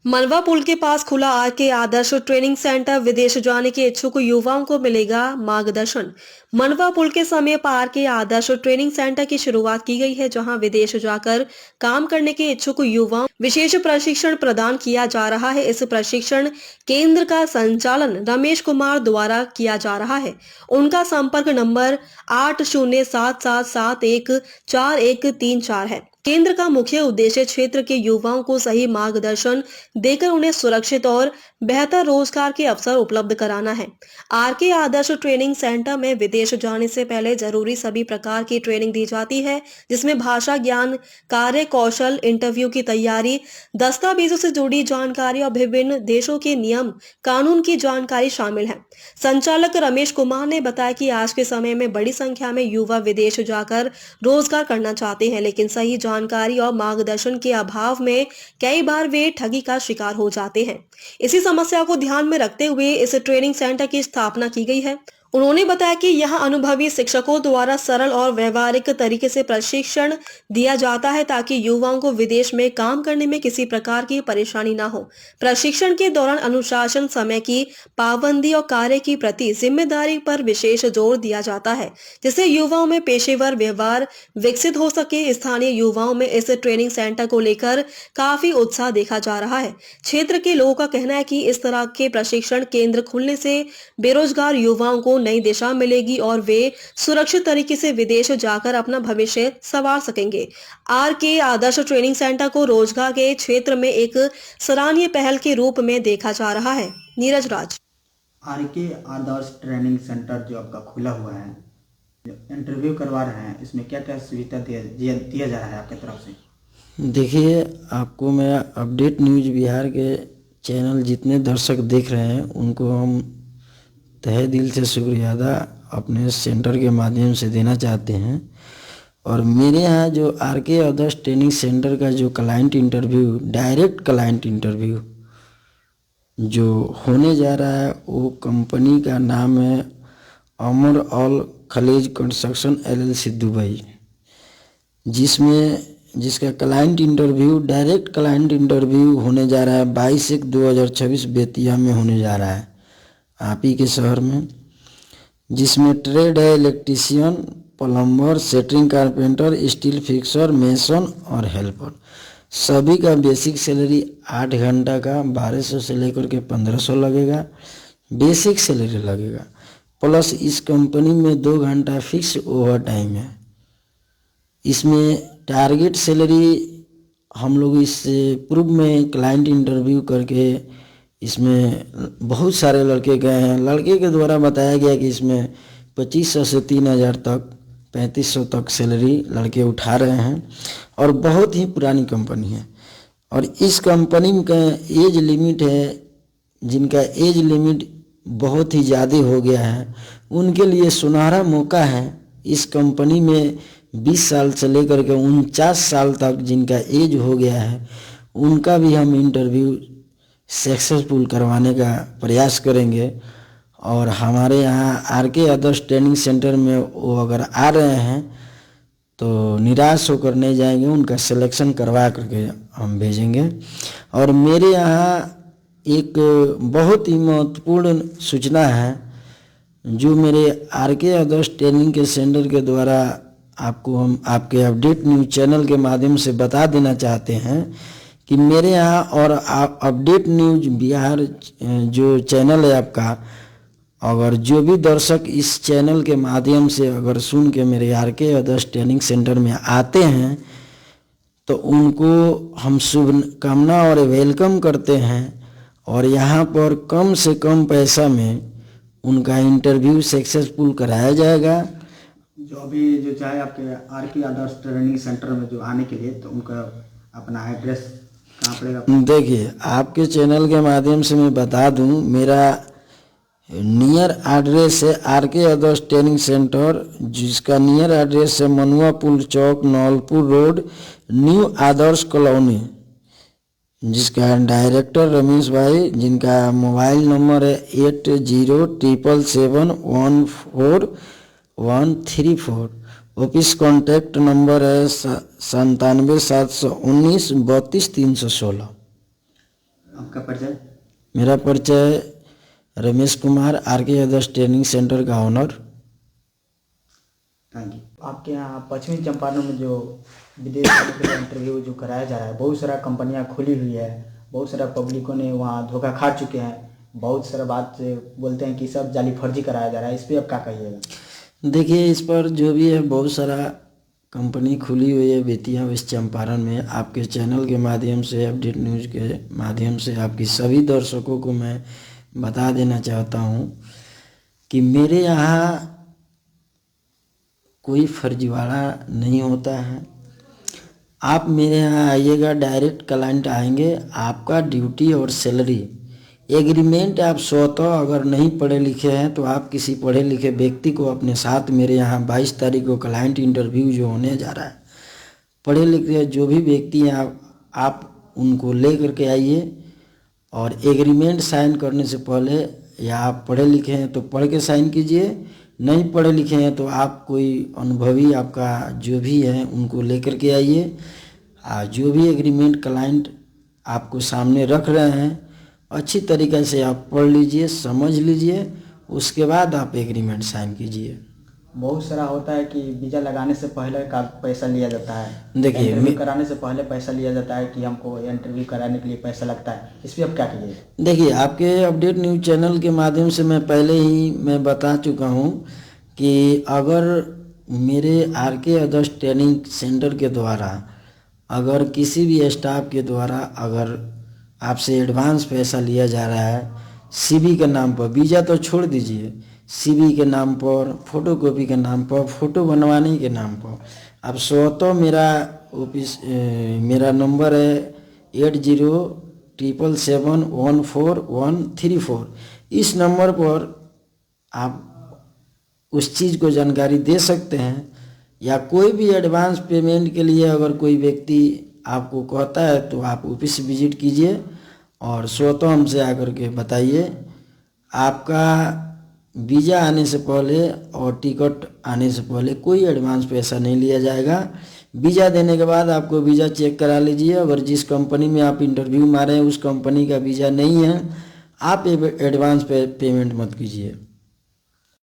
मनवा पुल के पास खुला आरके आदर्श ट्रेनिंग सेंटर। विदेश जाने के इच्छुक युवाओं को मिलेगा मार्गदर्शन। मनवा पुल के समीप आरके आदर्श ट्रेनिंग सेंटर की शुरुआत की गई है, जहां विदेश जाकर काम करने के इच्छुक युवाओं विशेष प्रशिक्षण प्रदान किया जा रहा है। इस प्रशिक्षण केंद्र का संचालन रमेश कुमार द्वारा किया जा रहा है। उनका संपर्क नंबर 8077714134 है। केंद्र का मुख्य उद्देश्य क्षेत्र के युवाओं को सही मार्गदर्शन देकर उन्हें सुरक्षित और बेहतर रोजगार के अवसर उपलब्ध कराना है। आरके आदर्श ट्रेनिंग सेंटर में विदेश जाने से पहले जरूरी सभी प्रकार की ट्रेनिंग दी जाती है, जिसमें भाषा ज्ञान, कार्य कौशल, इंटरव्यू की तैयारी, दस्तावेजों से जुड़ी जानकारी और विभिन्न देशों के नियम कानून की जानकारी शामिल है। संचालक रमेश कुमार ने बताया कि आज के समय में बड़ी संख्या में युवा विदेश जाकर रोजगार करना चाहते हैं, लेकिन सही जानकारी और मार्गदर्शन के अभाव में कई बार वे ठगी का शिकार हो जाते हैं। इसी समस्या को ध्यान में रखते हुए इस ट्रेनिंग सेंटर की स्थापना की गई है। उन्होंने बताया कि यहाँ अनुभवी शिक्षकों द्वारा सरल और व्यवहारिक तरीके से प्रशिक्षण दिया जाता है, ताकि युवाओं को विदेश में काम करने में किसी प्रकार की परेशानी न हो। प्रशिक्षण के दौरान अनुशासन, समय की पाबंदी और कार्य की प्रति जिम्मेदारी पर विशेष जोर दिया जाता है, जिससे युवाओं में पेशेवर व्यवहार विकसित हो सके। स्थानीय युवाओं में इस ट्रेनिंग सेंटर को लेकर काफी उत्साह देखा जा रहा है। क्षेत्र के लोगों का कहना है कि इस तरह के प्रशिक्षण केंद्र खुलने से बेरोजगार युवाओं को नई दिशा मिलेगी और वे सुरक्षित तरीके से विदेश जाकर अपना भविष्य संवार सकेंगे। आरके आदर्श ट्रेनिंग सेंटर को रोजगार के क्षेत्र में एक सराहनीय पहल के रूप में देखा जा रहा है। नीरज राज। आरके आदर्श ट्रेनिंग सेंटर जो आपका खुला हुआ है, जो इंटरव्यू करवा रहे हैं, इसमें क्या क्या सुविधा दिया जा रहा है आपकी तरफ से? देखिए, आपको मैं अपडेट न्यूज़ बिहार के चैनल जितने दर्शक देख रहे हैं उनको हम तहे दिल से शुक्रिया अदा अपने सेंटर के माध्यम से देना चाहते हैं। और मेरे यहाँ जो आरके आदर्श ट्रेनिंग सेंटर का जो client interview, direct client interview जो होने जा रहा है, वो कंपनी का नाम है अमर ऑल खलीज कंस्ट्रक्शन LLC दुबई, जिसका client interview, direct client interview होने जा रहा है 22/1/2026 बेतिया में होने जा रहा है, आप ही के शहर में। जिसमें ट्रेड है इलेक्ट्रीशियन, प्लम्बर, सेटरिंग कारपेंटर, स्टील फिक्सर, मेसन और हेल्पर। सभी का बेसिक सैलरी 8 घंटा का 1200 से लेकर के 1500 लगेगा, बेसिक सैलरी लगेगा। प्लस इस कंपनी में 2 घंटा फिक्स ओवर टाइम है। इसमें टारगेट सैलरी हम लोग इससे पूर्व में क्लाइंट इंटरव्यू करके इसमें बहुत सारे लड़के गए हैं। लड़के के द्वारा बताया गया कि इसमें 2500 से 3000 तक, 3500 तक सैलरी लड़के उठा रहे हैं और बहुत ही पुरानी कंपनी है। और इस कंपनी का एज लिमिट है, जिनका एज लिमिट बहुत ही ज़्यादा हो गया है, उनके लिए सुनहरा मौका है। इस कंपनी में 20 साल से लेकर के 49 साल तक जिनका एज हो गया है, उनका भी हम इंटरव्यू सक्सेसफुल करवाने का प्रयास करेंगे। और हमारे यहाँ आरके आदर्श ट्रेनिंग सेंटर में वो अगर आ रहे हैं तो निराश होकर नहीं जाएंगे, उनका सिलेक्शन करवा करके हम भेजेंगे। और मेरे यहाँ एक बहुत ही महत्वपूर्ण सूचना है जो मेरे आरके आदर्श ट्रेनिंग के सेंटर के द्वारा आपको हम आपके अपडेट न्यूज़ चैनल के माध्यम से बता देना चाहते हैं कि मेरे यहाँ और अपडेट न्यूज़ बिहार जो चैनल है आपका, अगर जो भी दर्शक इस चैनल के माध्यम से अगर सुन के मेरे आरके आदर्श ट्रेनिंग सेंटर में आते हैं तो उनको हम शुभकामना और वेलकम करते हैं। और यहाँ पर कम से कम पैसा में उनका इंटरव्यू सक्सेसफुल कराया जाएगा। जो चाहे आपके आरके आदर्श ट्रेनिंग सेंटर में जो आने के लिए, तो उनका अपना एड्रेस कहाँ पड़ेगा? देखिए, आपके चैनल के माध्यम से मैं बता दूं, मेरा नियर एड्रेस है आरके आदर्श ट्रेनिंग सेंटर, जिसका नियर एड्रेस है मनुआ पुल चौक, नौलपुर रोड, न्यू आदर्श कॉलोनी, जिसका डायरेक्टर रमेश भाई, जिनका मोबाइल नंबर है 8077714134। ऑफिस कॉन्टैक्ट नंबर है 97 719 32 316। आपका परिचय? मेरा परिचय रमेश कुमार, आरके आदर्श ट्रेनिंग सेंटर का ऑनर। Thank you. आपके यहाँ पश्चिमी चंपारण में जो विदेश जाने के लिए इंटरव्यू जो कराया जा रहा है, बहुत सारा कंपनियां खुली हुई है, बहुत सारा पब्लिकों ने वहाँ धोखा खा चुके हैं, बहुत सारा बात बोलते हैं कि सब जाली फर्जी कराया जा रहा है, इस पर आप क्या कहिएगा? देखिए, इस पर जो भी है बहुत सारा कंपनी खुली हुई है बेतिया वेस्ट चंपारण में। आपके चैनल के माध्यम से, अपडेट न्यूज़ के माध्यम से आपकी सभी दर्शकों को मैं बता देना चाहता हूँ कि मेरे यहाँ कोई फर्जीवाड़ा नहीं होता है। आप मेरे यहाँ आइएगा, डायरेक्ट क्लाइंट आएंगे, आपका ड्यूटी और सैलरी एग्रीमेंट आप स्वतः अगर नहीं पढ़े लिखे हैं तो आप किसी पढ़े लिखे व्यक्ति को अपने साथ मेरे यहाँ 22 तारीख को क्लाइंट इंटरव्यू जो होने जा रहा है, पढ़े लिखे जो भी व्यक्ति हैं आप उनको ले करके आइए। और एग्रीमेंट साइन करने से पहले, या आप पढ़े लिखे हैं तो पढ़ के साइन कीजिए, नहीं पढ़े लिखे हैं तो आप कोई अनुभवी आपका जो भी है उनको लेकर के आइए। जो भी एग्रीमेंट क्लाइंट आपको सामने रख रहे हैं अच्छी तरीक़े से आप पढ़ लीजिए, समझ लीजिए, उसके बाद आप एग्रीमेंट साइन कीजिए। बहुत सारा होता है कि वीज़ा लगाने से पहले का पैसा लिया जाता है, देखिए, इंटरव्यू कराने से पहले पैसा लिया जाता है कि हमको इंटरव्यू कराने के लिए पैसा लगता है, इस पर आप क्या कहिए? देखिए, आपके अपडेट न्यूज़ चैनल के माध्यम से मैं पहले ही बता चुका हूँ कि अगर मेरे आरके आदर्श ट्रेनिंग सेंटर के द्वारा अगर किसी भी स्टाफ के द्वारा अगर आपसे एडवांस पैसा लिया जा रहा है सीवी के नाम पर, वीज़ा तो छोड़ दीजिए, सीवी के नाम पर, फोटोकॉपी के नाम पर, फ़ोटो बनवाने के नाम पर, अब स्वतः मेरा ऑफिस मेरा नंबर है 8077714134। इस नंबर पर आप उस चीज़ को जानकारी दे सकते हैं। या कोई भी एडवांस पेमेंट के लिए अगर कोई व्यक्ति आपको कहता है तो आप ऑफिस विजिट कीजिए और स्वतः हमसे आकर के बताइए। आपका वीज़ा आने से पहले और टिकट आने से पहले कोई एडवांस पैसा नहीं लिया जाएगा। वीज़ा देने के बाद आपको वीज़ा चेक करा लीजिए, अगर जिस कंपनी में आप इंटरव्यू मारे हैं उस कंपनी का वीज़ा नहीं है, आप एडवांस पेमेंट मत कीजिए।